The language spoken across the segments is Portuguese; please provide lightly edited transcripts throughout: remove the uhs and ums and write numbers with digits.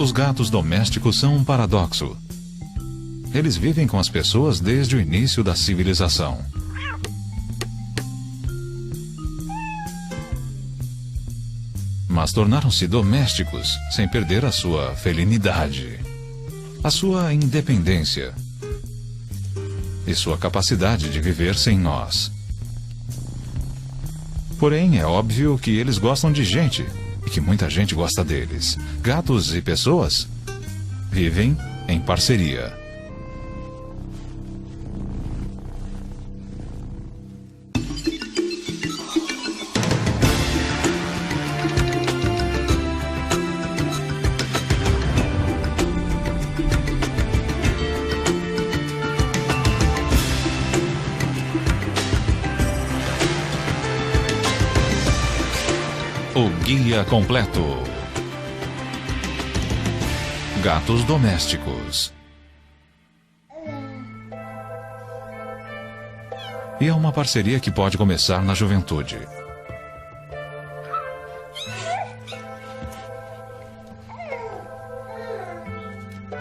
Os gatos domésticos são um paradoxo. Eles vivem com as pessoas desde o início da civilização. Mas tornaram-se domésticos sem perder a sua felinidade, a sua independência e sua capacidade de viver sem nós. Porém, é óbvio que eles gostam de gente e que muita gente gosta deles. Gatos e pessoas vivem em parceria. O guia completo. Gatos domésticos. E é uma parceria que pode começar na juventude.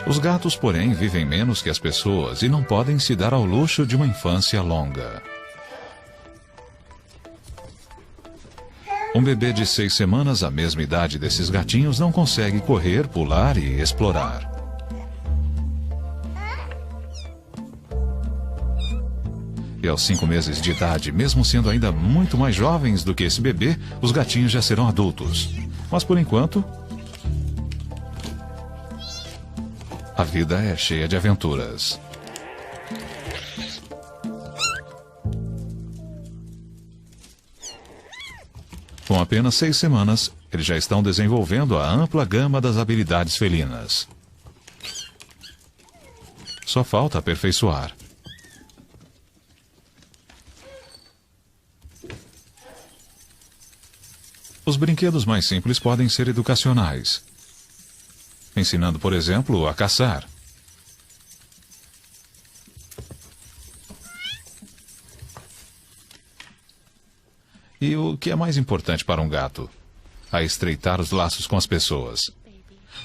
Os gatos, porém, vivem menos que as pessoas e não podem se dar ao luxo de uma infância longa. Um bebê de 6 semanas, a mesma idade desses gatinhos, não consegue correr, pular e explorar. E aos 5 meses de idade, mesmo sendo ainda muito mais jovens do que esse bebê, os gatinhos já serão adultos. Mas por enquanto, a vida é cheia de aventuras. Com apenas 6 semanas, eles já estão desenvolvendo a ampla gama das habilidades felinas. Só falta aperfeiçoar. Os brinquedos mais simples podem ser educacionais, ensinando, por exemplo, a caçar. E o que é mais importante para um gato? A estreitar os laços com as pessoas.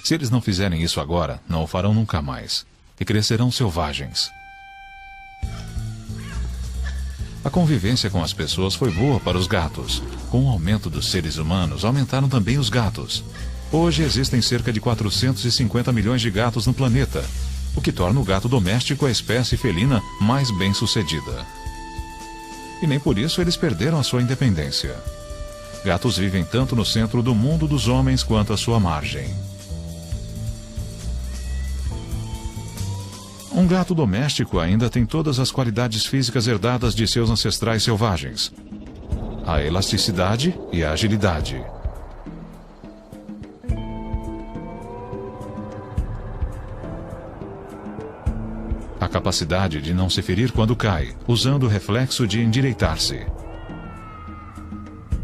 Se eles não fizerem isso agora, não o farão nunca mais. E crescerão selvagens. A convivência com as pessoas foi boa para os gatos. Com o aumento dos seres humanos, aumentaram também os gatos. Hoje existem cerca de 450 milhões de gatos no planeta, o que torna o gato doméstico a espécie felina mais bem-sucedida. E nem por isso eles perderam a sua independência. Gatos vivem tanto no centro do mundo dos homens quanto à sua margem. Um gato doméstico ainda tem todas as qualidades físicas herdadas de seus ancestrais selvagens: a elasticidade e a agilidade. A capacidade de não se ferir quando cai, usando o reflexo de endireitar-se.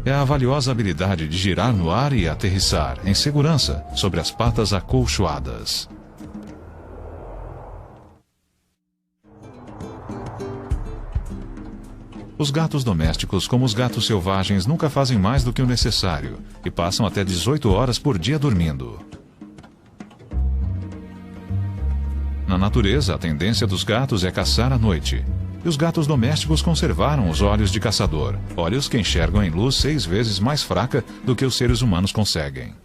É a valiosa habilidade de girar no ar e aterrissar, em segurança, sobre as patas acolchoadas. Os gatos domésticos, como os gatos selvagens, nunca fazem mais do que o necessário e passam até 18 horas por dia dormindo. Na natureza, a tendência dos gatos é caçar à noite. E os gatos domésticos conservaram os olhos de caçador, olhos que enxergam em luz 6 vezes mais fraca do que os seres humanos conseguem.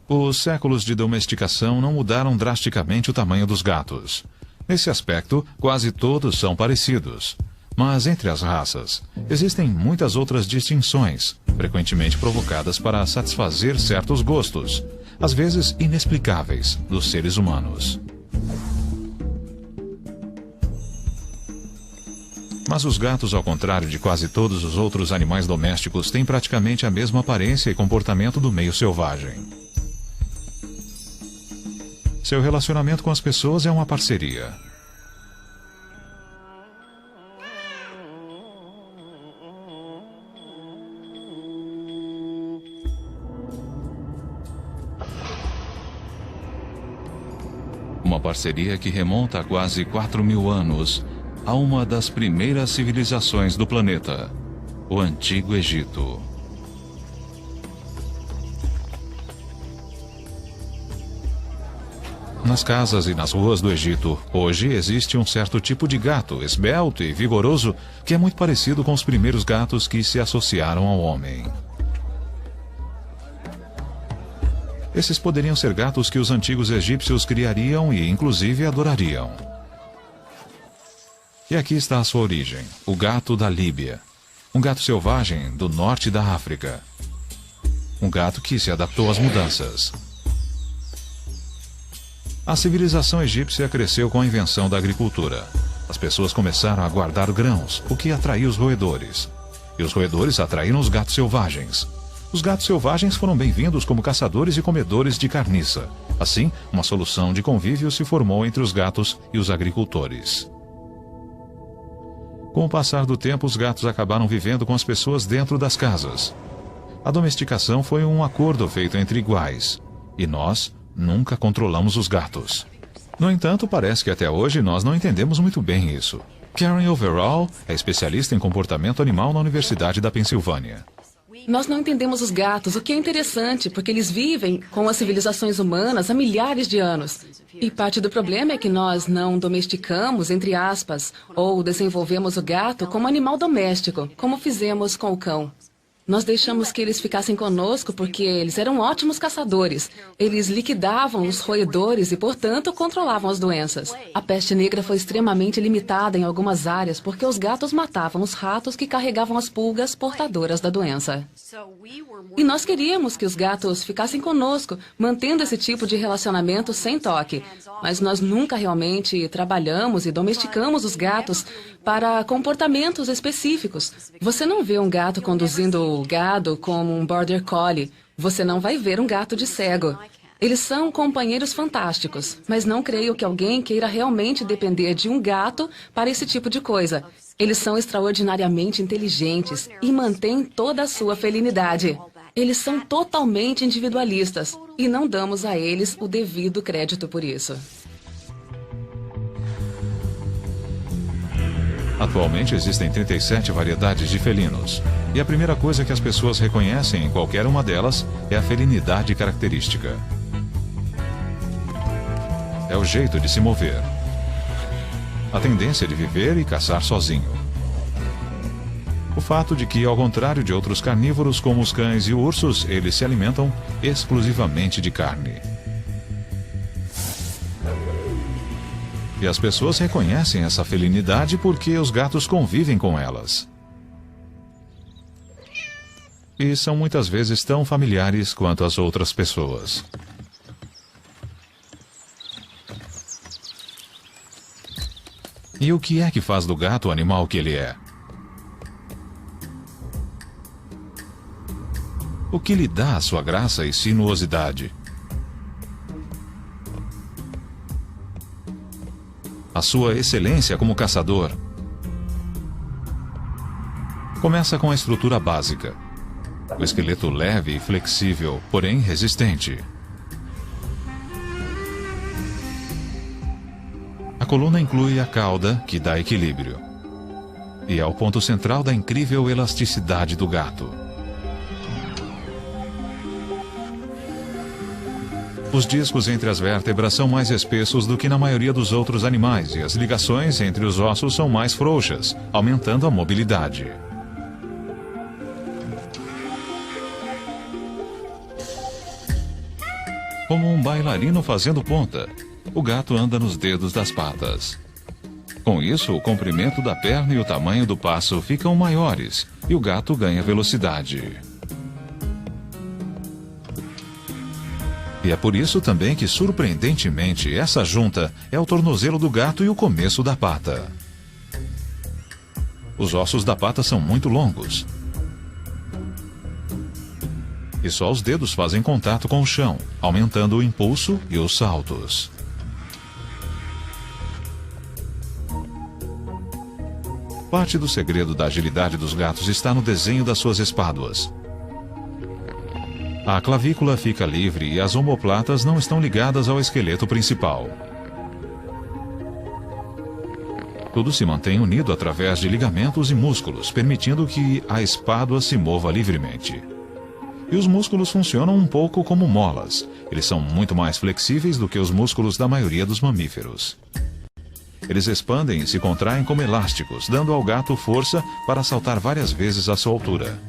Os séculos de domesticação não mudaram drasticamente o tamanho dos gatos. Nesse aspecto, quase todos são parecidos. Mas entre as raças, existem muitas outras distinções, frequentemente provocadas para satisfazer certos gostos, às vezes inexplicáveis, dos seres humanos. Mas os gatos, ao contrário de quase todos os outros animais domésticos, têm praticamente a mesma aparência e comportamento do meio selvagem. Seu relacionamento com as pessoas é uma parceria. Uma parceria que remonta a quase 4.000 anos, a uma das primeiras civilizações do planeta, o Antigo Egito. Nas casas e nas ruas do Egito, hoje existe um certo tipo de gato, esbelto e vigoroso, que é muito parecido com os primeiros gatos que se associaram ao homem. Esses poderiam ser gatos que os antigos egípcios criariam e, inclusive, adorariam. E aqui está a sua origem, o gato da Líbia. Um gato selvagem do norte da África. Um gato que se adaptou às mudanças. A civilização egípcia cresceu com a invenção da agricultura. As pessoas começaram a guardar grãos, o que atraiu os roedores. E os roedores atraíram os gatos selvagens. Os gatos selvagens foram bem-vindos como caçadores e comedores de carniça. Assim, uma solução de convívio se formou entre os gatos e os agricultores. Com o passar do tempo, os gatos acabaram vivendo com as pessoas dentro das casas. A domesticação foi um acordo feito entre iguais. E nós nunca controlamos os gatos. No entanto, parece que até hoje nós não entendemos muito bem isso. Karen Overall é especialista em comportamento animal na Universidade da Pensilvânia. Nós não entendemos os gatos, o que é interessante, porque eles vivem com as civilizações humanas há milhares de anos. E parte do problema é que nós não domesticamos, entre aspas, ou desenvolvemos o gato como animal doméstico, como fizemos com o cão. Nós deixamos que eles ficassem conosco porque eles eram ótimos caçadores. Eles liquidavam os roedores e, portanto, controlavam as doenças. A peste negra foi extremamente limitada em algumas áreas porque os gatos matavam os ratos que carregavam as pulgas portadoras da doença. E nós queríamos que os gatos ficassem conosco, mantendo esse tipo de relacionamento sem toque. Mas nós nunca realmente trabalhamos e domesticamos os gatos para comportamentos específicos. Você não vê um gato conduzindo o gado como um border collie. Você não vai ver um gato de cego. Eles são companheiros fantásticos, mas não creio que alguém queira realmente depender de um gato para esse tipo de coisa. Eles são extraordinariamente inteligentes e mantêm toda a sua felinidade. Eles são totalmente individualistas e não damos a eles o devido crédito por isso. Atualmente existem 37 variedades de felinos. E a primeira coisa que as pessoas reconhecem em qualquer uma delas é a felinidade característica. É o jeito de se mover. A tendência de viver e caçar sozinho. O fato de que, ao contrário de outros carnívoros como os cães e ursos, eles se alimentam exclusivamente de carne. E as pessoas reconhecem essa felinidade porque os gatos convivem com elas. E são muitas vezes tão familiares quanto as outras pessoas. E o que é que faz do gato o animal que ele é? O que lhe dá a sua graça e sinuosidade? A sua excelência como caçador? Começa com a estrutura básica. O esqueleto leve e flexível, porém resistente. A coluna inclui a cauda, que dá equilíbrio. E é o ponto central da incrível elasticidade do gato. Os discos entre as vértebras são mais espessos do que na maioria dos outros animais e as ligações entre os ossos são mais frouxas, aumentando a mobilidade. Como um bailarino fazendo ponta, o gato anda nos dedos das patas. Com isso, o comprimento da perna e o tamanho do passo ficam maiores e o gato ganha velocidade. E é por isso também que, surpreendentemente, essa junta é o tornozelo do gato e o começo da pata. Os ossos da pata são muito longos. E só os dedos fazem contato com o chão, aumentando o impulso e os saltos. Parte do segredo da agilidade dos gatos está no desenho das suas espáduas. A clavícula fica livre e as omoplatas não estão ligadas ao esqueleto principal. Tudo se mantém unido através de ligamentos e músculos, permitindo que a espádua se mova livremente. E os músculos funcionam um pouco como molas. Eles são muito mais flexíveis do que os músculos da maioria dos mamíferos. Eles expandem e se contraem como elásticos, dando ao gato força para saltar várias vezes a sua altura.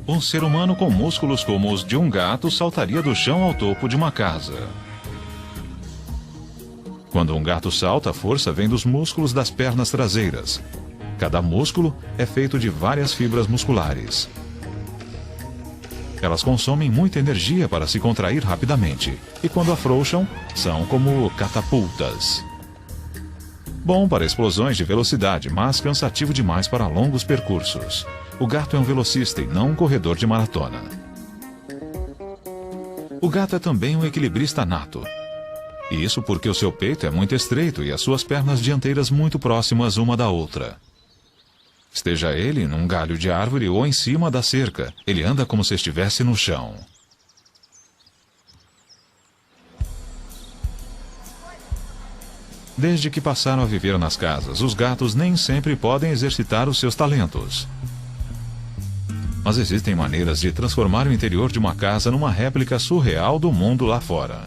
Um ser humano com músculos como os de um gato saltaria do chão ao topo de uma casa. Quando um gato salta, a força vem dos músculos das pernas traseiras. Cada músculo é feito de várias fibras musculares. Elas consomem muita energia para se contrair rapidamente, e quando afrouxam, são como catapultas. Bom para explosões de velocidade, mas cansativo demais para longos percursos. O gato é um velocista e não um corredor de maratona. O gato é também um equilibrista nato. E isso porque o seu peito é muito estreito e as suas pernas dianteiras muito próximas uma da outra. Esteja ele num galho de árvore ou em cima da cerca, ele anda como se estivesse no chão. Desde que passaram a viver nas casas, os gatos nem sempre podem exercitar os seus talentos. Mas existem maneiras de transformar o interior de uma casa numa réplica surreal do mundo lá fora.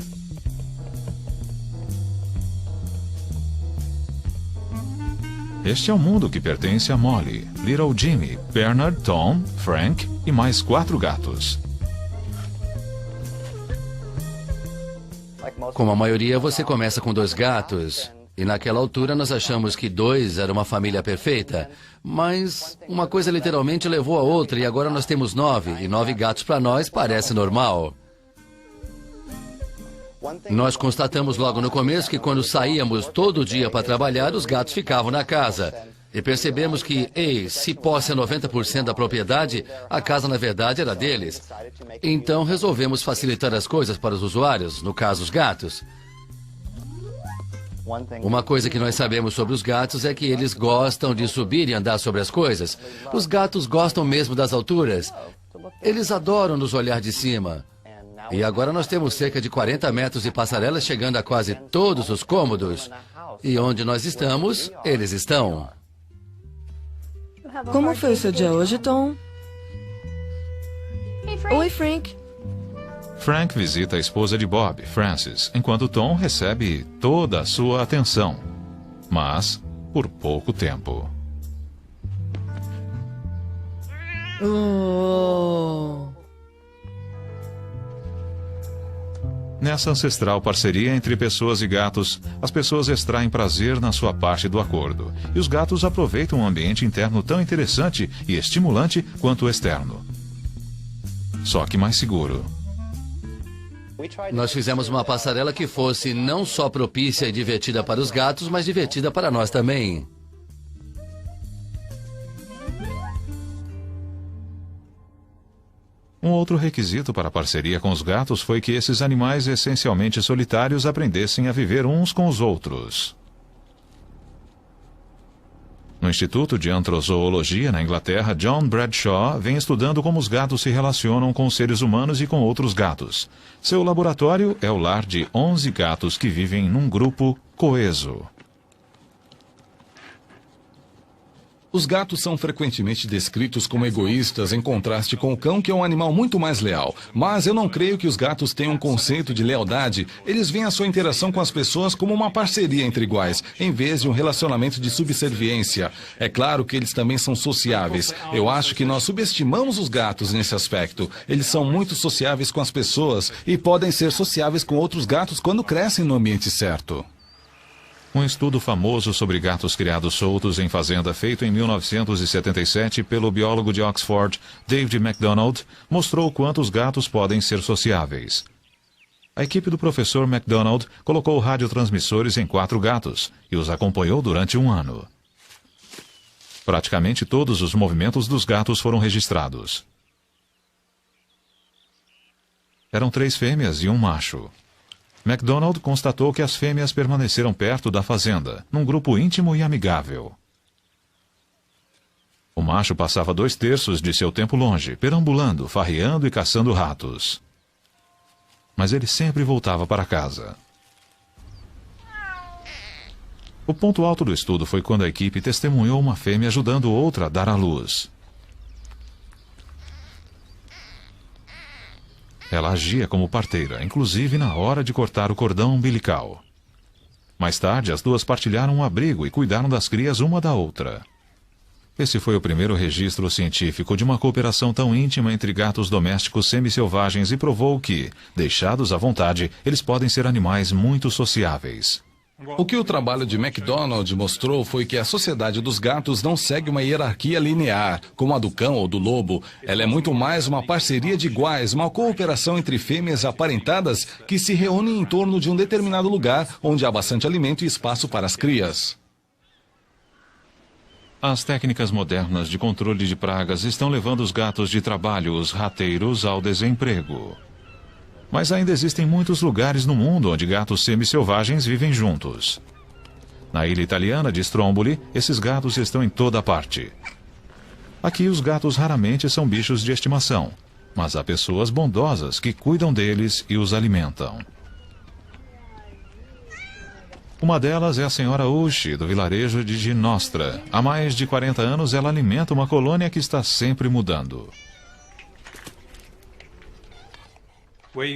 Este é o mundo que pertence a Molly, Little Jimmy, Bernard, Tom, Frank e mais 4 gatos. Como a maioria, você começa com 2 gatos. E naquela altura nós achamos que 2 era uma família perfeita. Mas uma coisa literalmente levou a outra e agora nós temos 9. E 9 gatos para nós parece normal. Nós constatamos logo no começo que quando saíamos todo dia para trabalhar, os gatos ficavam na casa. E percebemos que, se posse é 90% da propriedade, a casa na verdade era deles. Então resolvemos facilitar as coisas para os usuários, no caso os gatos. Uma coisa que nós sabemos sobre os gatos é que eles gostam de subir e andar sobre as coisas. Os gatos gostam mesmo das alturas. Eles adoram nos olhar de cima. E agora nós temos cerca de 40 metros de passarelas chegando a quase todos os cômodos. E onde nós estamos, eles estão. Como foi o seu dia hoje, Tom? Oi, Frank. Frank visita a esposa de Bob, Frances, enquanto Tom recebe toda a sua atenção. Mas por pouco tempo. Nessa ancestral parceria entre pessoas e gatos, as pessoas extraem prazer na sua parte do acordo. E os gatos aproveitam um ambiente interno tão interessante e estimulante quanto o externo. Só que mais seguro. Nós fizemos uma passarela que fosse não só propícia e divertida para os gatos, mas divertida para nós também. Um outro requisito para a parceria com os gatos foi que esses animais essencialmente solitários aprendessem a viver uns com os outros. No Instituto de Antrozoologia, na Inglaterra, John Bradshaw vem estudando como os gatos se relacionam com os seres humanos e com outros gatos. Seu laboratório é o lar de 11 gatos que vivem num grupo coeso. Os gatos são frequentemente descritos como egoístas, em contraste com o cão, que é um animal muito mais leal. Mas eu não creio que os gatos tenham um conceito de lealdade. Eles veem a sua interação com as pessoas como uma parceria entre iguais, em vez de um relacionamento de subserviência. É claro que eles também são sociáveis. Eu acho que nós subestimamos os gatos nesse aspecto. Eles são muito sociáveis com as pessoas e podem ser sociáveis com outros gatos quando crescem no ambiente certo. Um estudo famoso sobre gatos criados soltos em fazenda, feito em 1977 pelo biólogo de Oxford, David MacDonald, mostrou quanto os gatos podem ser sociáveis. A equipe do professor MacDonald colocou radiotransmissores em 4 gatos e os acompanhou durante 1 ano. Praticamente todos os movimentos dos gatos foram registrados. Eram 3 fêmeas e 1 macho. MacDonald constatou que as fêmeas permaneceram perto da fazenda, num grupo íntimo e amigável. O macho passava 2/3 de seu tempo longe, perambulando, farreando e caçando ratos. Mas ele sempre voltava para casa. O ponto alto do estudo foi quando a equipe testemunhou uma fêmea ajudando outra a dar à luz. Ela agia como parteira, inclusive na hora de cortar o cordão umbilical. Mais tarde, as duas partilharam um abrigo e cuidaram das crias uma da outra. Esse foi o primeiro registro científico de uma cooperação tão íntima entre gatos domésticos semi-selvagens e provou que, deixados à vontade, eles podem ser animais muito sociáveis. O que o trabalho de MacDonald mostrou foi que a sociedade dos gatos não segue uma hierarquia linear, como a do cão ou do lobo. Ela é muito mais uma parceria de iguais, uma cooperação entre fêmeas aparentadas que se reúnem em torno de um determinado lugar onde há bastante alimento e espaço para as crias. As técnicas modernas de controle de pragas estão levando os gatos de trabalho, os rateiros, ao desemprego. Mas ainda existem muitos lugares no mundo onde gatos semi-selvagens vivem juntos. Na ilha italiana de Stromboli, esses gatos estão em toda parte. Aqui os gatos raramente são bichos de estimação, mas há pessoas bondosas que cuidam deles e os alimentam. Uma delas é a senhora Ushi, do vilarejo de Ginostra. Há mais de 40 anos ela alimenta uma colônia que está sempre mudando.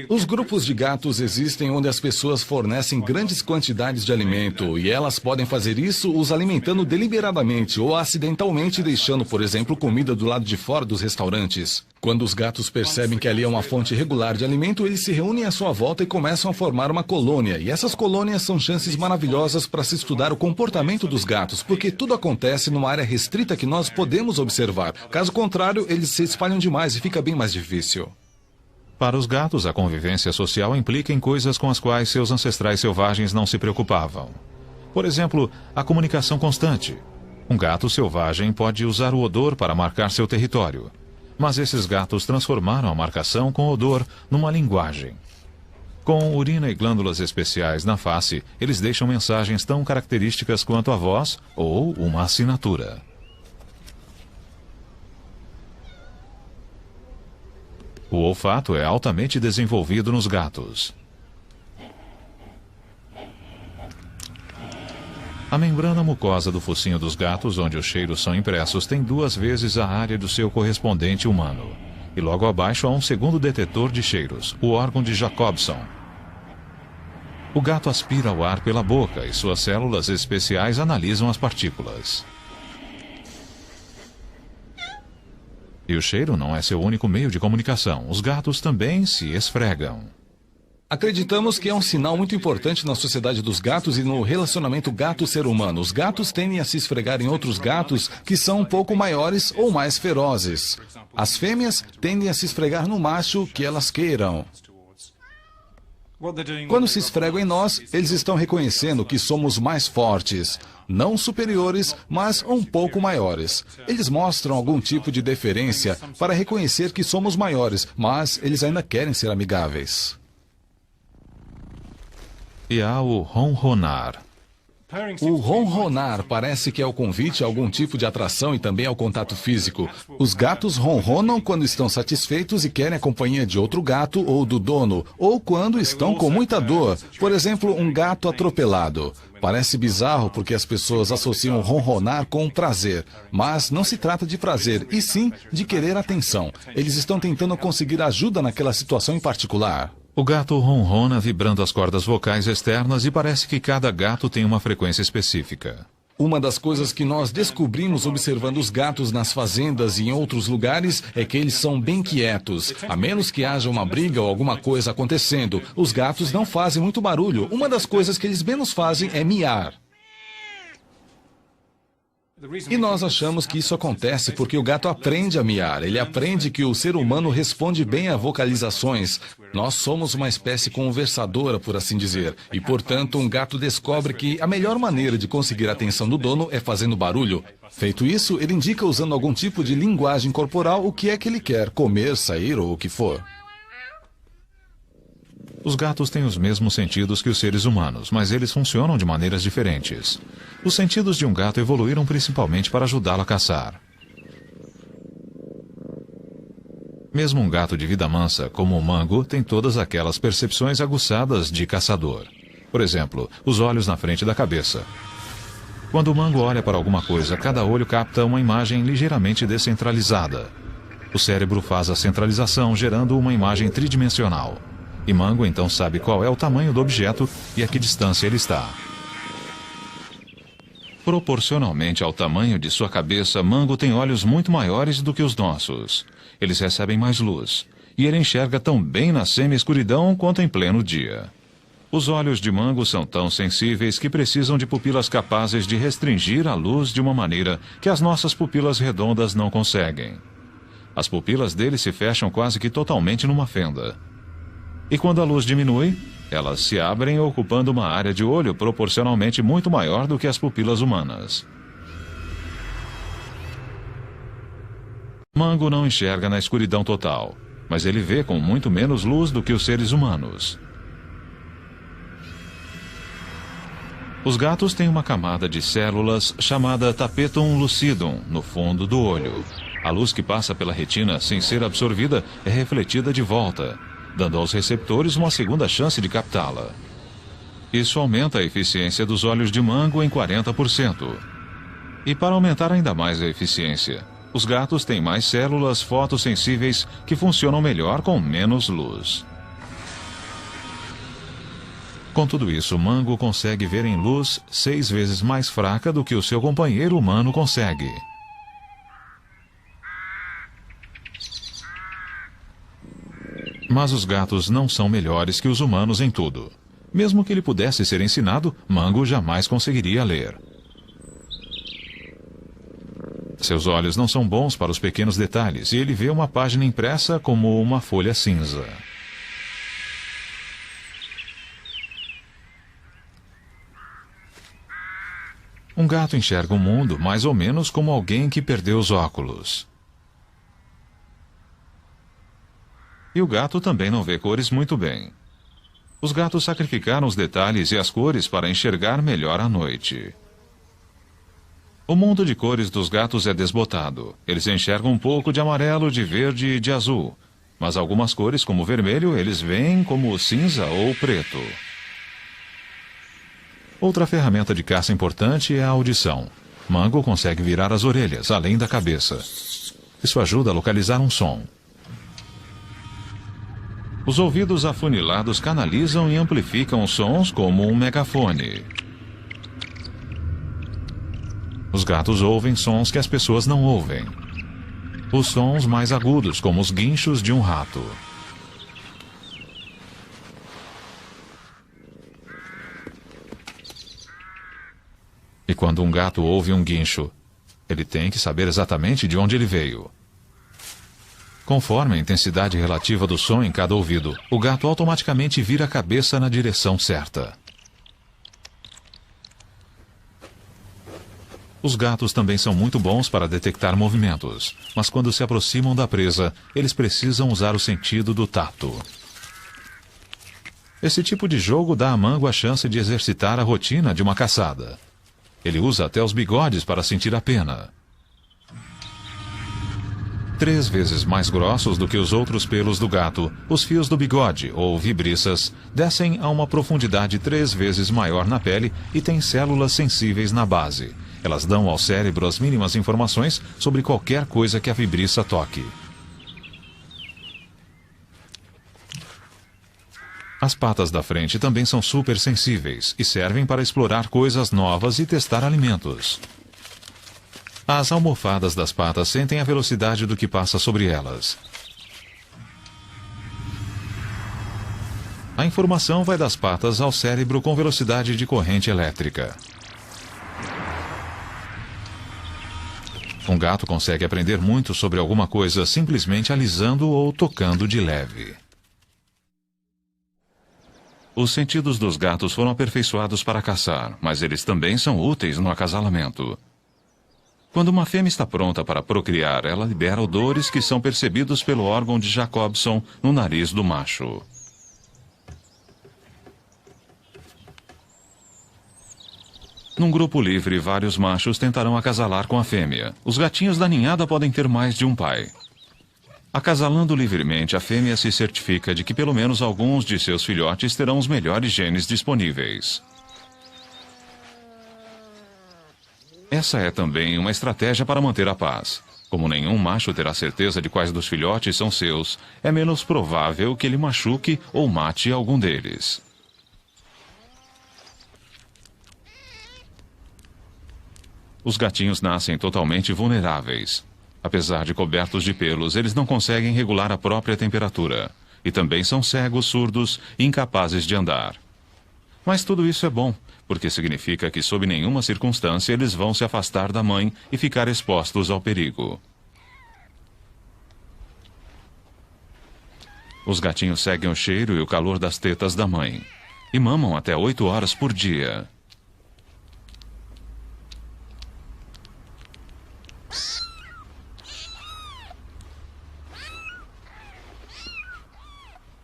Os grupos de gatos existem onde as pessoas fornecem grandes quantidades de alimento e elas podem fazer isso os alimentando deliberadamente ou acidentalmente deixando, por exemplo, comida do lado de fora dos restaurantes. Quando os gatos percebem que ali é uma fonte regular de alimento, eles se reúnem à sua volta e começam a formar uma colônia. E essas colônias são chances maravilhosas para se estudar o comportamento dos gatos, porque tudo acontece numa área restrita que nós podemos observar. Caso contrário, eles se espalham demais e fica bem mais difícil. Para os gatos, a convivência social implica em coisas com as quais seus ancestrais selvagens não se preocupavam. Por exemplo, a comunicação constante. Um gato selvagem pode usar o odor para marcar seu território. Mas esses gatos transformaram a marcação com odor numa linguagem. Com urina e glândulas especiais na face, eles deixam mensagens tão características quanto a voz ou uma assinatura. O olfato é altamente desenvolvido nos gatos. A membrana mucosa do focinho dos gatos, onde os cheiros são impressos, tem 2 vezes a área do seu correspondente humano. E logo abaixo há um segundo detetor de cheiros, o órgão de Jacobson. O gato aspira o ar pela boca e suas células especiais analisam as partículas. E o cheiro não é seu único meio de comunicação. Os gatos também se esfregam. Acreditamos que é um sinal muito importante na sociedade dos gatos e no relacionamento gato-ser humano. Os gatos tendem a se esfregar em outros gatos que são um pouco maiores ou mais ferozes. As fêmeas tendem a se esfregar no macho que elas queiram. Quando se esfregam em nós, eles estão reconhecendo que somos mais fortes. Não superiores, mas um pouco maiores. Eles mostram algum tipo de deferência para reconhecer que somos maiores, mas eles ainda querem ser amigáveis. E há o ronronar. O ronronar parece que é o convite a algum tipo de atração e também ao contato físico. Os gatos ronronam quando estão satisfeitos e querem a companhia de outro gato ou do dono, ou quando estão com muita dor. Por exemplo, um gato atropelado. Parece bizarro porque as pessoas associam ronronar com prazer, mas não se trata de prazer, e sim de querer atenção. Eles estão tentando conseguir ajuda naquela situação em particular. O gato ronrona vibrando as cordas vocais externas e parece que cada gato tem uma frequência específica. Uma das coisas que nós descobrimos observando os gatos nas fazendas e em outros lugares é que eles são bem quietos. A menos que haja uma briga ou alguma coisa acontecendo, os gatos não fazem muito barulho. Uma das coisas que eles menos fazem é miar. E nós achamos que isso acontece porque o gato aprende a miar. Ele aprende que o ser humano responde bem a vocalizações. Nós somos uma espécie conversadora, por assim dizer. E, portanto, um gato descobre que a melhor maneira de conseguir a atenção do dono é fazendo barulho. Feito isso, ele indica usando algum tipo de linguagem corporal o que é que ele quer, comer, sair ou o que for. Os gatos têm os mesmos sentidos que os seres humanos, mas eles funcionam de maneiras diferentes. Os sentidos de um gato evoluíram principalmente para ajudá-lo a caçar. Mesmo um gato de vida mansa, como o mango, tem todas aquelas percepções aguçadas de caçador. Por exemplo, os olhos na frente da cabeça. Quando o mango olha para alguma coisa, cada olho capta uma imagem ligeiramente descentralizada. O cérebro faz a centralização, gerando uma imagem tridimensional. E Mango então sabe qual é o tamanho do objeto e a que distância ele está. Proporcionalmente ao tamanho de sua cabeça, Mango tem olhos muito maiores do que os nossos. Eles recebem mais luz, e ele enxerga tão bem na semi-escuridão quanto em pleno dia. Os olhos de Mango são tão sensíveis que precisam de pupilas capazes de restringir a luz de uma maneira que as nossas pupilas redondas não conseguem. As pupilas dele se fecham quase que totalmente numa fenda. E quando a luz diminui, elas se abrem ocupando uma área de olho proporcionalmente muito maior do que as pupilas humanas. Mango não enxerga na escuridão total, mas ele vê com muito menos luz do que os seres humanos. Os gatos têm uma camada de células chamada tapetum lucidum no fundo do olho. A luz que passa pela retina sem ser absorvida é refletida de volta, dando aos receptores uma segunda chance de captá-la. Isso aumenta a eficiência dos olhos de Mango em 40%. E para aumentar ainda mais a eficiência, os gatos têm mais células fotossensíveis que funcionam melhor com menos luz. Com tudo isso, Mango consegue ver em luz 6 vezes mais fraca do que o seu companheiro humano consegue. Mas os gatos não são melhores que os humanos em tudo. Mesmo que ele pudesse ser ensinado, Mango jamais conseguiria ler. Seus olhos não são bons para os pequenos detalhes e ele vê uma página impressa como uma folha cinza. Um gato enxerga o mundo mais ou menos como alguém que perdeu os óculos. E o gato também não vê cores muito bem. Os gatos sacrificaram os detalhes e as cores para enxergar melhor à noite. O mundo de cores dos gatos é desbotado. Eles enxergam um pouco de amarelo, de verde e de azul. Mas algumas cores, como vermelho, eles veem como cinza ou preto. Outra ferramenta de caça importante é a audição. Mango consegue virar as orelhas, além da cabeça. Isso ajuda a localizar um som. Os ouvidos afunilados canalizam e amplificam os sons como um megafone. Os gatos ouvem sons que as pessoas não ouvem. Os sons mais agudos, como os guinchos de um rato. E quando um gato ouve um guincho, ele tem que saber exatamente de onde ele veio. Conforme a intensidade relativa do som em cada ouvido, o gato automaticamente vira a cabeça na direção certa. Os gatos também são muito bons para detectar movimentos, mas quando se aproximam da presa, eles precisam usar o sentido do tato. Esse tipo de jogo dá a Mango a chance de exercitar a rotina de uma caçada. Ele usa até os bigodes para sentir a pena. 3 vezes mais grossos do que os outros pelos do gato, os fios do bigode, ou vibriças, descem a uma profundidade 3 vezes maior na pele e têm células sensíveis na base. Elas dão ao cérebro as mínimas informações sobre qualquer coisa que a vibriça toque. As patas da frente também são super sensíveis e servem para explorar coisas novas e testar alimentos. As almofadas das patas sentem a velocidade do que passa sobre elas. A informação vai das patas ao cérebro com velocidade de corrente elétrica. Um gato consegue aprender muito sobre alguma coisa simplesmente alisando ou tocando de leve. Os sentidos dos gatos foram aperfeiçoados para caçar, mas eles também são úteis no acasalamento. Quando uma fêmea está pronta para procriar, ela libera odores que são percebidos pelo órgão de Jacobson no nariz do macho. Num grupo livre, vários machos tentarão acasalar com a fêmea. Os gatinhos da ninhada podem ter mais de um pai. Acasalando livremente, a fêmea se certifica de que pelo menos alguns de seus filhotes terão os melhores genes disponíveis. Essa é também uma estratégia para manter a paz. Como nenhum macho terá certeza de quais dos filhotes são seus, é menos provável que ele machuque ou mate algum deles. Os gatinhos nascem totalmente vulneráveis. Apesar de cobertos de pelos, eles não conseguem regular a própria temperatura. E também são cegos, surdos e incapazes de andar. Mas tudo isso é bom, porque significa que sob nenhuma circunstância eles vão se afastar da mãe e ficar expostos ao perigo. Os gatinhos seguem o cheiro e o calor das tetas da mãe. E mamam até 8 horas por dia.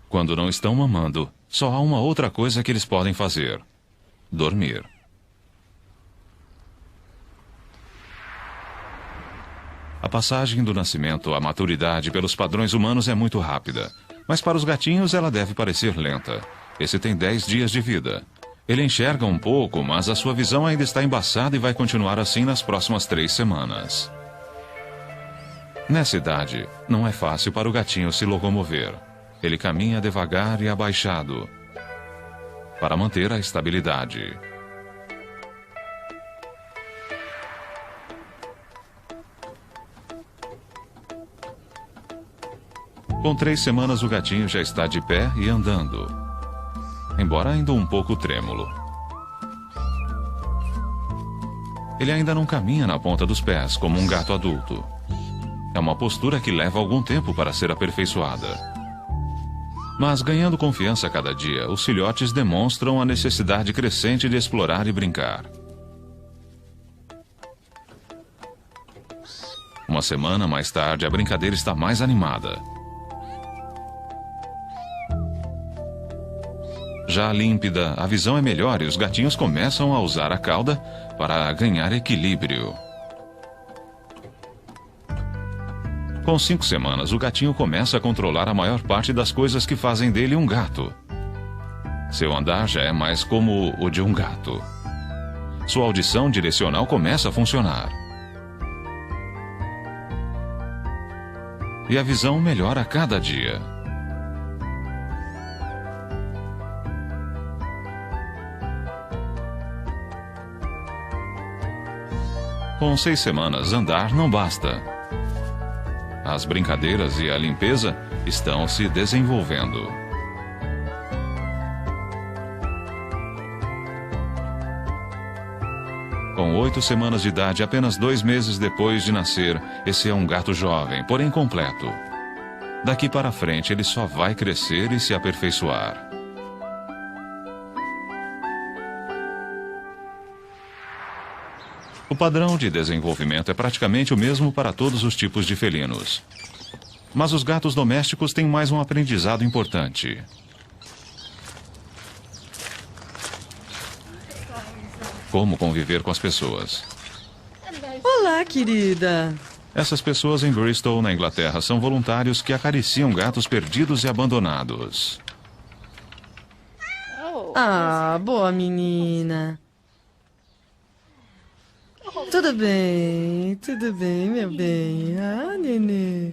Quando não estão mamando, só há uma outra coisa que eles podem fazer: dormir. A passagem do nascimento à maturidade pelos padrões humanos é muito rápida, mas para os gatinhos ela deve parecer lenta. Esse tem 10 dias de vida. Ele enxerga um pouco, mas a sua visão ainda está embaçada e vai continuar assim nas próximas 3 semanas. Nessa idade, não é fácil para o gatinho se locomover. Ele caminha devagar e abaixado para manter a estabilidade. Com 3 semanas, o gatinho já está de pé e andando, embora ainda um pouco trêmulo. Ele ainda não caminha na ponta dos pés como um gato adulto. É uma postura que leva algum tempo para ser aperfeiçoada. Mas, ganhando confiança a cada dia, os filhotes demonstram a necessidade crescente de explorar e brincar. Uma semana mais tarde, a brincadeira está mais animada. Já límpida, a visão é melhor e os gatinhos começam a usar a cauda para ganhar equilíbrio. Com 5 semanas, o gatinho começa a controlar a maior parte das coisas que fazem dele um gato. Seu andar já é mais como o de um gato. Sua audição direcional começa a funcionar. E a visão melhora a cada dia. Com 6 semanas, andar não basta. As brincadeiras e a limpeza estão se desenvolvendo. Com 8 semanas de idade, apenas 2 meses depois de nascer, esse é um gato jovem, porém completo. Daqui para frente, ele só vai crescer e se aperfeiçoar. O padrão de desenvolvimento é praticamente o mesmo para todos os tipos de felinos. Mas os gatos domésticos têm mais um aprendizado importante. Como conviver com as pessoas. Olá, querida. Essas pessoas em Bristol, na Inglaterra, são voluntários que acariciam gatos perdidos e abandonados. Ah, boa menina. Tudo bem, meu bem. Ah, nenê.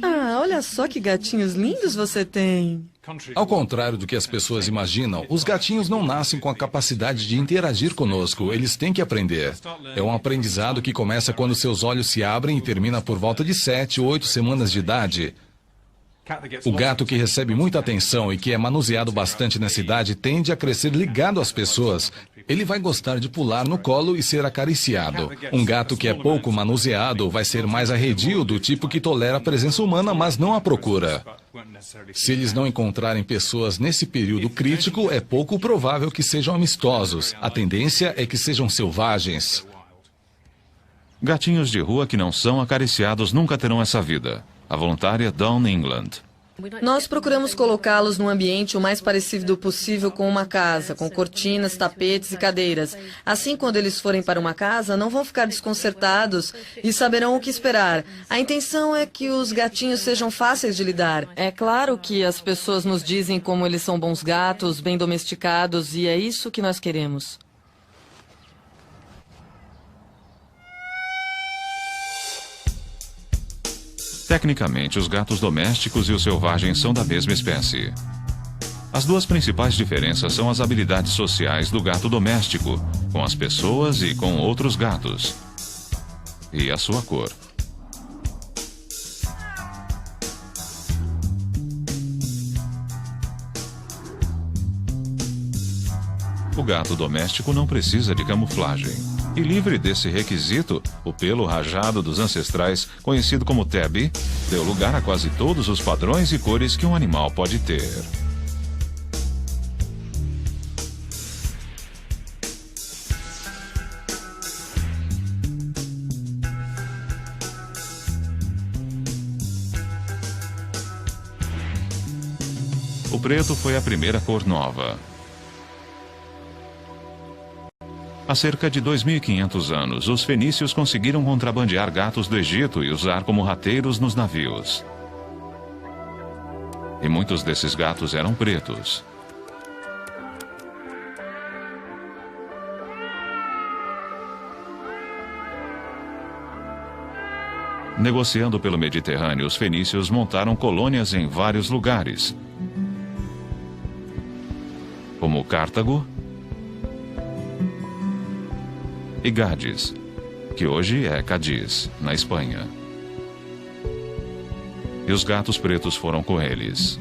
Ah, olha só que gatinhos lindos você tem. Ao contrário do que as pessoas imaginam, os gatinhos não nascem com a capacidade de interagir conosco, eles têm que aprender. É um aprendizado que começa quando seus olhos se abrem e termina por volta de 7 ou 8 semanas de idade. O gato que recebe muita atenção e que é manuseado bastante nessa idade tende a crescer ligado às pessoas. Ele vai gostar de pular no colo e ser acariciado. Um gato que é pouco manuseado vai ser mais arredio, do tipo que tolera a presença humana, mas não a procura. Se eles não encontrarem pessoas nesse período crítico, é pouco provável que sejam amistosos. A tendência é que sejam selvagens. Gatinhos de rua que não são acariciados nunca terão essa vida. A voluntária Dawn England. Nós procuramos colocá-los num ambiente o mais parecido possível com uma casa, com cortinas, tapetes e cadeiras. Assim, quando eles forem para uma casa, não vão ficar desconcertados e saberão o que esperar. A intenção é que os gatinhos sejam fáceis de lidar. É claro que as pessoas nos dizem como eles são bons gatos, bem domesticados, e é isso que nós queremos. Tecnicamente, os gatos domésticos e os selvagens são da mesma espécie. As duas principais diferenças são as habilidades sociais do gato doméstico, com as pessoas e com outros gatos, e a sua cor. O gato doméstico não precisa de camuflagem. E livre desse requisito, o pelo rajado dos ancestrais, conhecido como tabby, deu lugar a quase todos os padrões e cores que um animal pode ter. O preto foi a primeira cor nova. Há cerca de 2.500 anos, os fenícios conseguiram contrabandear gatos do Egito e usar como rateiros nos navios. E muitos desses gatos eram pretos. Negociando pelo Mediterrâneo, os fenícios montaram colônias em vários lugares, como Cartago e Gades, que hoje é Cádiz, na Espanha. E os gatos pretos foram com eles.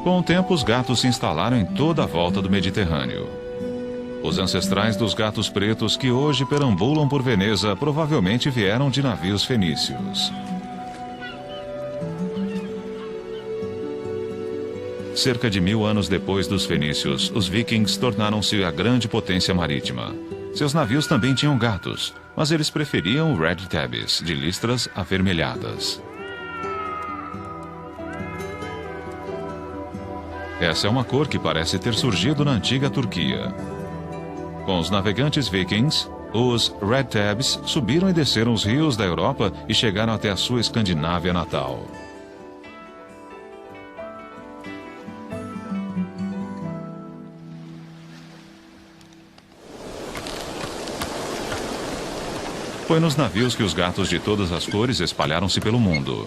Com o tempo, os gatos se instalaram em toda a volta do Mediterrâneo. Os ancestrais dos gatos pretos que hoje perambulam por Veneza provavelmente vieram de navios fenícios. Cerca de 1000 anos depois dos fenícios, os vikings tornaram-se a grande potência marítima. Seus navios também tinham gatos, mas eles preferiam red tabbies, de listras avermelhadas. Essa é uma cor que parece ter surgido na antiga Turquia. Com os navegantes vikings, os red tabbies subiram e desceram os rios da Europa e chegaram até a sua Escandinávia natal. Foi nos navios que os gatos de todas as cores espalharam-se pelo mundo.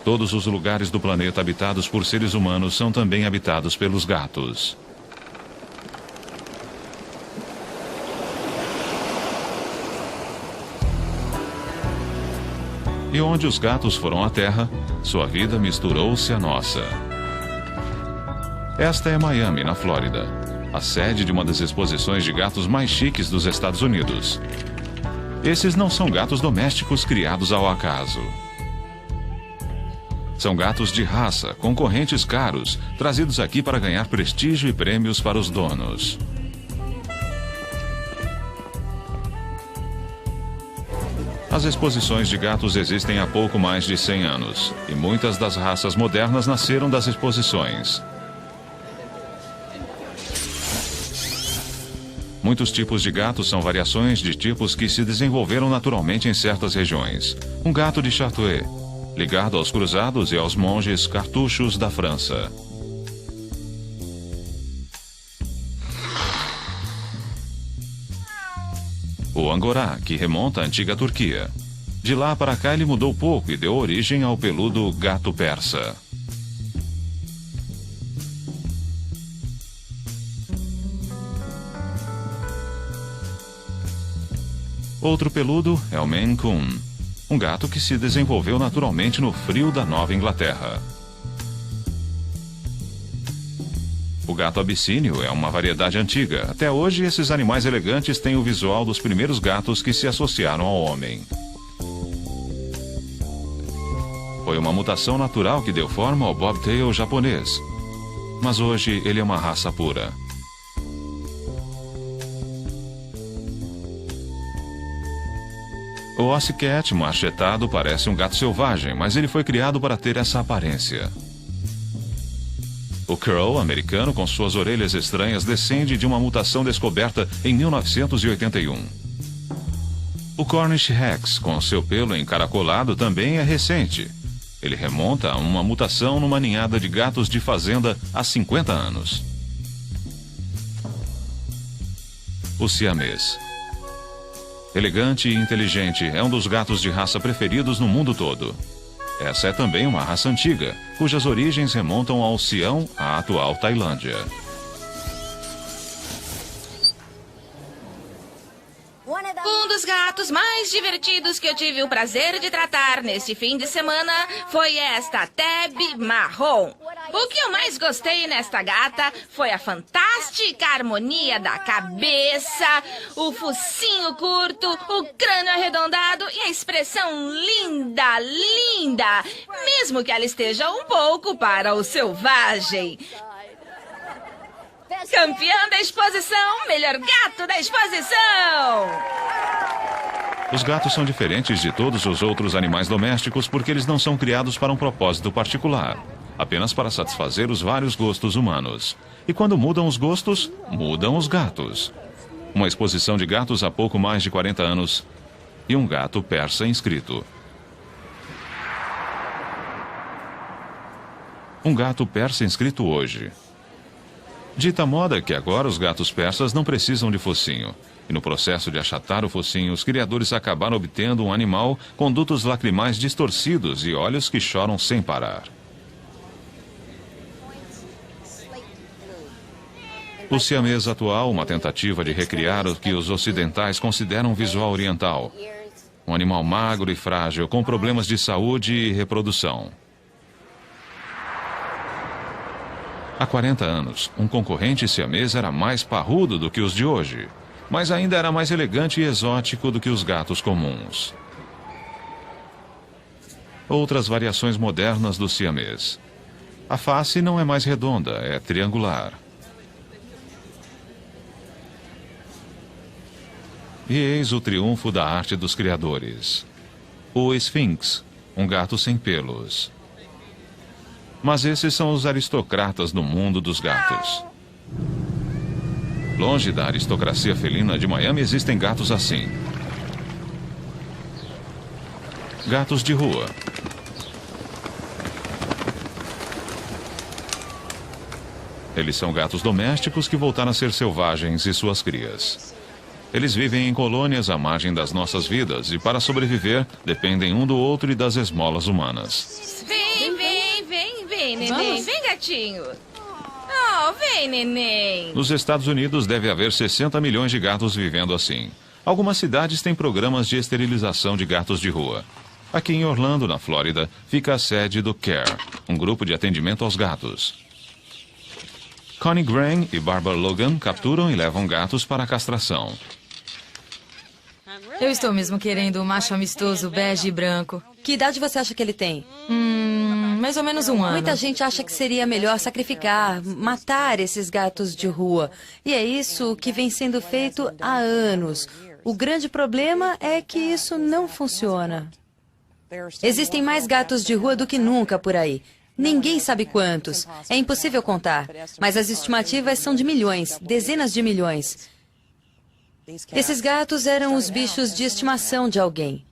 Todos os lugares do planeta habitados por seres humanos são também habitados pelos gatos. E onde os gatos foram à Terra, sua vida misturou-se à nossa. Esta é Miami, na Flórida, a sede de uma das exposições de gatos mais chiques dos Estados Unidos. Esses não são gatos domésticos criados ao acaso. São gatos de raça, concorrentes caros, trazidos aqui para ganhar prestígio e prêmios para os donos. As exposições de gatos existem há pouco mais de 100 anos, e muitas das raças modernas nasceram das exposições. Muitos tipos de gatos são variações de tipos que se desenvolveram naturalmente em certas regiões. Um gato de Chartreuse, ligado aos cruzados e aos monges cartuchos da França. O Angorá, que remonta à antiga Turquia. De lá para cá ele mudou pouco e deu origem ao peludo gato persa. Outro peludo é o Maine Coon, um gato que se desenvolveu naturalmente no frio da Nova Inglaterra. O gato abissínio é uma variedade antiga. Até hoje, esses animais elegantes têm o visual dos primeiros gatos que se associaram ao homem. Foi uma mutação natural que deu forma ao bobtail japonês. Mas hoje ele é uma raça pura. O Ossecat machetado parece um gato selvagem, mas ele foi criado para ter essa aparência. O Crow americano, com suas orelhas estranhas, descende de uma mutação descoberta em 1981. O Cornish Rex, com seu pelo encaracolado, também é recente. Ele remonta a uma mutação numa ninhada de gatos de fazenda há 50 anos. O siamês. Elegante e inteligente, é um dos gatos de raça preferidos no mundo todo. Essa é também uma raça antiga, cujas origens remontam ao Sião, a atual Tailândia. Um dos gatos mais divertidos que eu tive o prazer de tratar neste fim de semana foi esta Tabby Marrom. O que eu mais gostei nesta gata foi a fantástica harmonia da cabeça, o focinho curto, o crânio arredondado e a expressão linda, linda, mesmo que ela esteja um pouco para o selvagem. Campeã da exposição, melhor gato da exposição! Os gatos são diferentes de todos os outros animais domésticos porque eles não são criados para um propósito particular, apenas para satisfazer os vários gostos humanos. E quando mudam os gostos, mudam os gatos. Uma exposição de gatos há pouco mais de 40 anos e um gato persa inscrito. Um gato persa inscrito hoje. Dita moda que agora os gatos persas não precisam de focinho. E no processo de achatar o focinho, os criadores acabaram obtendo um animal com dutos lacrimais distorcidos e olhos que choram sem parar. O siamês atual, uma tentativa de recriar o que os ocidentais consideram um visual oriental. Um animal magro e frágil, com problemas de saúde e reprodução. Há 40 anos, um concorrente siamês era mais parrudo do que os de hoje, mas ainda era mais elegante e exótico do que os gatos comuns. Outras variações modernas do siamês. A face não é mais redonda, é triangular. E eis o triunfo da arte dos criadores. O Sphinx, um gato sem pelos. Mas esses são os aristocratas no mundo dos gatos. Longe da aristocracia felina de Miami existem gatos assim. Gatos de rua. Eles são gatos domésticos que voltaram a ser selvagens e suas crias. Eles vivem em colônias à margem das nossas vidas e, para sobreviver, dependem um do outro e das esmolas humanas. Vem, neném. Vem, gatinho. Oh, vem, neném. Nos Estados Unidos deve haver 60 milhões de gatos vivendo assim. Algumas cidades têm programas de esterilização de gatos de rua. Aqui em Orlando, na Flórida, fica a sede do CARE, um grupo de atendimento aos gatos. Connie Graham e Barbara Logan capturam e levam gatos para a castração. Eu estou mesmo querendo um macho amistoso, bege e branco. Que idade você acha que ele tem? Mais ou menos um ano. Muita gente acha que seria melhor sacrificar, matar esses gatos de rua. E é isso que vem sendo feito há anos. O grande problema é que isso não funciona. Existem mais gatos de rua do que nunca por aí. Ninguém sabe quantos. É impossível contar. Mas as estimativas são de milhões, dezenas de milhões. Esses gatos eram os bichos de estimação de alguém.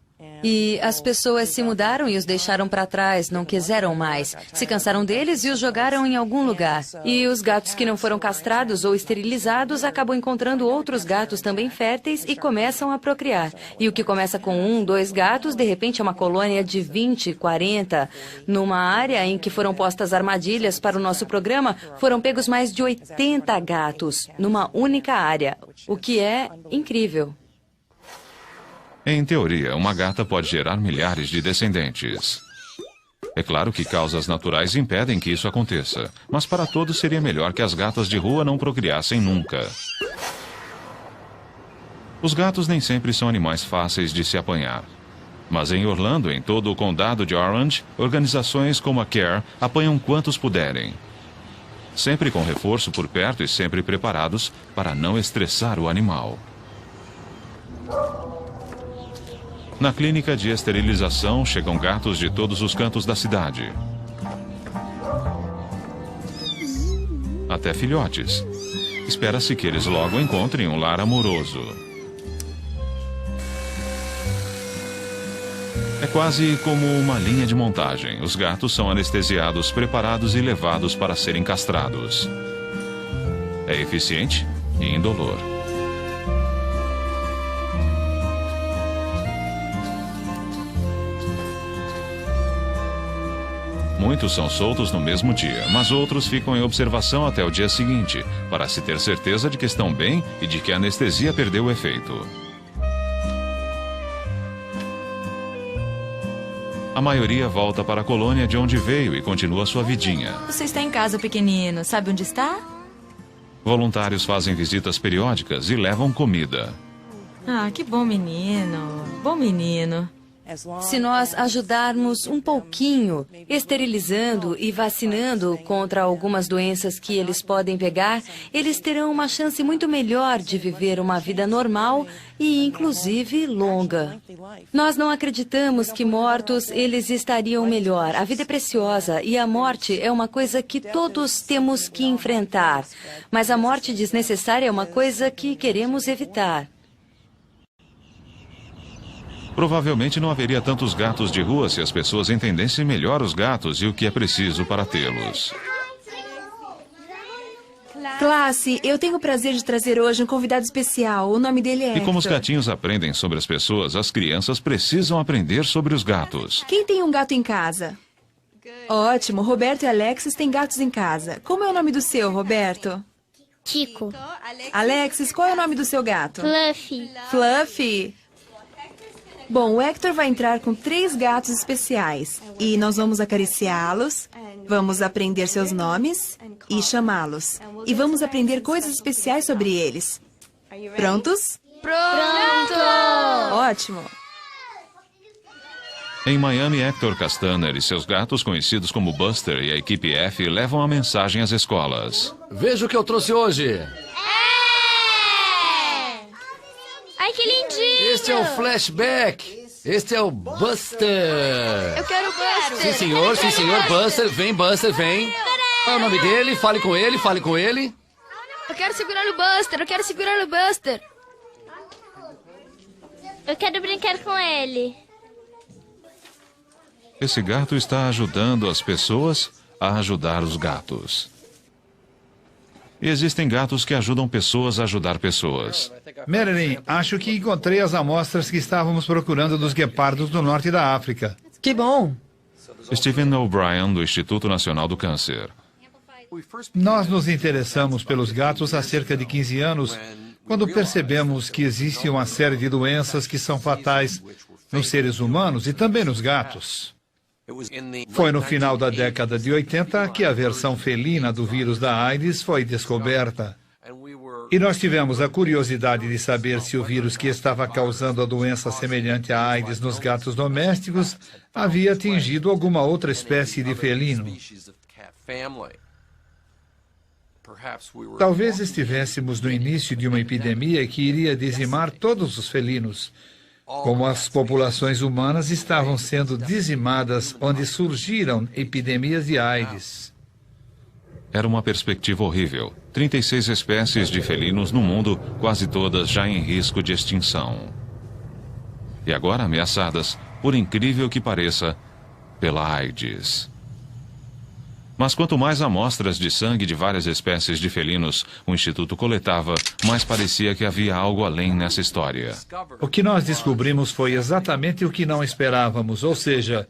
E as pessoas se mudaram e os deixaram para trás, não quiseram mais. Se cansaram deles e os jogaram em algum lugar. E os gatos que não foram castrados ou esterilizados acabam encontrando outros gatos também férteis e começam a procriar. E o que começa com 1, 2 gatos, de repente é uma colônia de 20, 40. Numa área em que foram postas armadilhas para o nosso programa, foram pegos mais de 80 gatos, numa única área, o que é incrível. Em teoria, uma gata pode gerar milhares de descendentes. É claro que causas naturais impedem que isso aconteça, mas para todos seria melhor que as gatas de rua não procriassem nunca. Os gatos nem sempre são animais fáceis de se apanhar. Mas em Orlando, em todo o condado de Orange, organizações como a CARE apanham quantos puderem. Sempre com reforço por perto e sempre preparados para não estressar o animal. Na clínica de esterilização, chegam gatos de todos os cantos da cidade. Até filhotes. Espera-se que eles logo encontrem um lar amoroso. É quase como uma linha de montagem. Os gatos são anestesiados, preparados e levados para serem castrados. É eficiente e indolor. Muitos são soltos no mesmo dia, mas outros ficam em observação até o dia seguinte, para se ter certeza de que estão bem e de que a anestesia perdeu o efeito. A maioria volta para a colônia de onde veio e continua sua vidinha. Você está em casa, pequenino. Sabe onde está? Voluntários fazem visitas periódicas e levam comida. Ah, que bom menino. Bom menino. Se nós ajudarmos um pouquinho, esterilizando e vacinando contra algumas doenças que eles podem pegar, eles terão uma chance muito melhor de viver uma vida normal e, inclusive, longa. Nós não acreditamos que mortos eles estariam melhor. A vida é preciosa e a morte é uma coisa que todos temos que enfrentar. Mas a morte desnecessária é uma coisa que queremos evitar. Provavelmente não haveria tantos gatos de rua se as pessoas entendessem melhor os gatos e o que é preciso para tê-los. Classe, eu tenho o prazer de trazer hoje um convidado especial. O nome dele é E como os Hector. gatinhos aprendem sobre as pessoas, as crianças precisam aprender sobre os gatos. Quem tem um gato em casa? Ótimo, Roberto e Alexis têm gatos em casa. Como é o nome do seu, Roberto? Tico. Alexis, qual é o nome do seu gato? Fluffy. Fluffy. Bom, o Hector vai entrar com 3 gatos especiais. E nós vamos acariciá-los, vamos aprender seus nomes e chamá-los. E vamos aprender coisas especiais sobre eles. Prontos? Pronto! Ótimo. Em Miami, Hector Castaner e seus gatos, conhecidos como Buster e a equipe F, levam a mensagem às escolas. Veja o que eu trouxe hoje. Ai, que lindinho! Este é o Flashback. Este é o Buster. Eu quero Buster! Sim, senhor. Buster, vem, Buster. Qual é o nome dele? Fale com ele. Eu quero segurar o Buster! Eu quero brincar com ele. Esse gato está ajudando as pessoas a ajudar os gatos. E existem gatos que ajudam pessoas a ajudar pessoas. Marilyn, acho que encontrei as amostras que estávamos procurando dos guepardos do norte da África. Que bom! Stephen O'Brien, do Instituto Nacional do Câncer. Nós nos interessamos pelos gatos há cerca de 15 anos, quando percebemos que existe uma série de doenças que são fatais nos seres humanos e também nos gatos. Foi no final da década de 80 que a versão felina do vírus da AIDS foi descoberta. E nós tivemos a curiosidade de saber se o vírus que estava causando a doença semelhante à AIDS nos gatos domésticos havia atingido alguma outra espécie de felino. Talvez estivéssemos no início de uma epidemia que iria dizimar todos os felinos, como as populações humanas estavam sendo dizimadas onde surgiram epidemias de AIDS. Era uma perspectiva horrível. 36 espécies de felinos no mundo, quase todas já em risco de extinção. E agora ameaçadas, por incrível que pareça, pela AIDS. Mas quanto mais amostras de sangue de várias espécies de felinos o Instituto coletava, mais parecia que havia algo além nessa história. O que nós descobrimos foi exatamente o que não esperávamos, ou seja,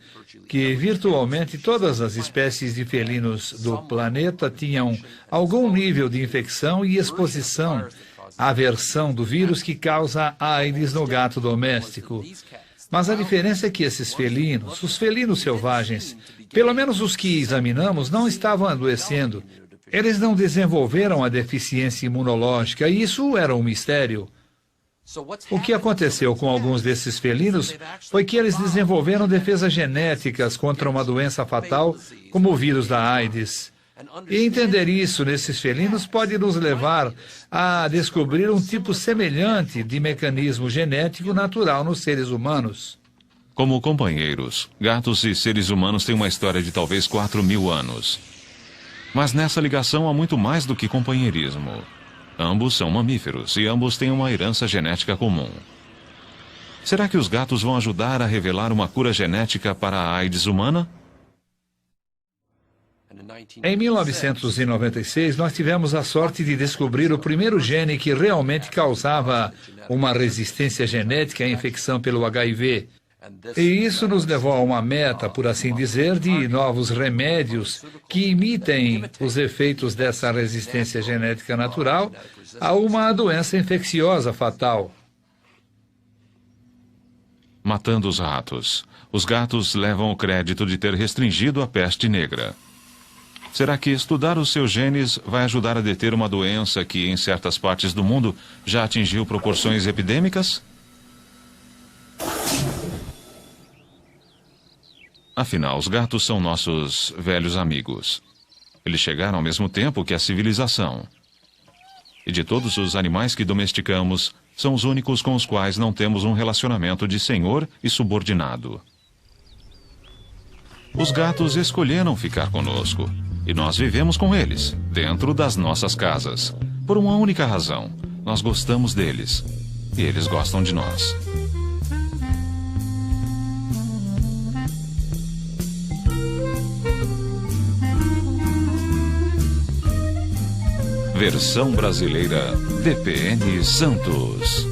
que virtualmente todas as espécies de felinos do planeta tinham algum nível de infecção e exposição à versão do vírus que causa a AIDS no gato doméstico. Mas a diferença é que esses felinos, os felinos selvagens, pelo menos os que examinamos, não estavam adoecendo. Eles não desenvolveram a deficiência imunológica e isso era um mistério. O que aconteceu com alguns desses felinos foi que eles desenvolveram defesas genéticas contra uma doença fatal, como o vírus da AIDS. E entender isso nesses felinos pode nos levar a descobrir um tipo semelhante de mecanismo genético natural nos seres humanos. Como companheiros, gatos e seres humanos têm uma história de talvez 4.000 anos. Mas nessa ligação há muito mais do que companheirismo. Ambos são mamíferos e ambos têm uma herança genética comum. Será que os gatos vão ajudar a revelar uma cura genética para a AIDS humana? Em 1996, nós tivemos a sorte de descobrir o primeiro gene que realmente causava uma resistência genética à infecção pelo HIV. E isso nos levou a uma meta, por assim dizer, de novos remédios que imitem os efeitos dessa resistência genética natural a uma doença infecciosa fatal. Matando os ratos. Os gatos levam o crédito de ter restringido a peste negra. Será que estudar os seus genes vai ajudar a deter uma doença que, em certas partes do mundo, já atingiu proporções epidêmicas? Afinal, os gatos são nossos velhos amigos. Eles chegaram ao mesmo tempo que a civilização. E de todos os animais que domesticamos, são os únicos com os quais não temos um relacionamento de senhor e subordinado. Os gatos escolheram ficar conosco, e nós vivemos com eles, dentro das nossas casas. Por uma única razão: nós gostamos deles, e eles gostam de nós. Versão brasileira, VPN Santos.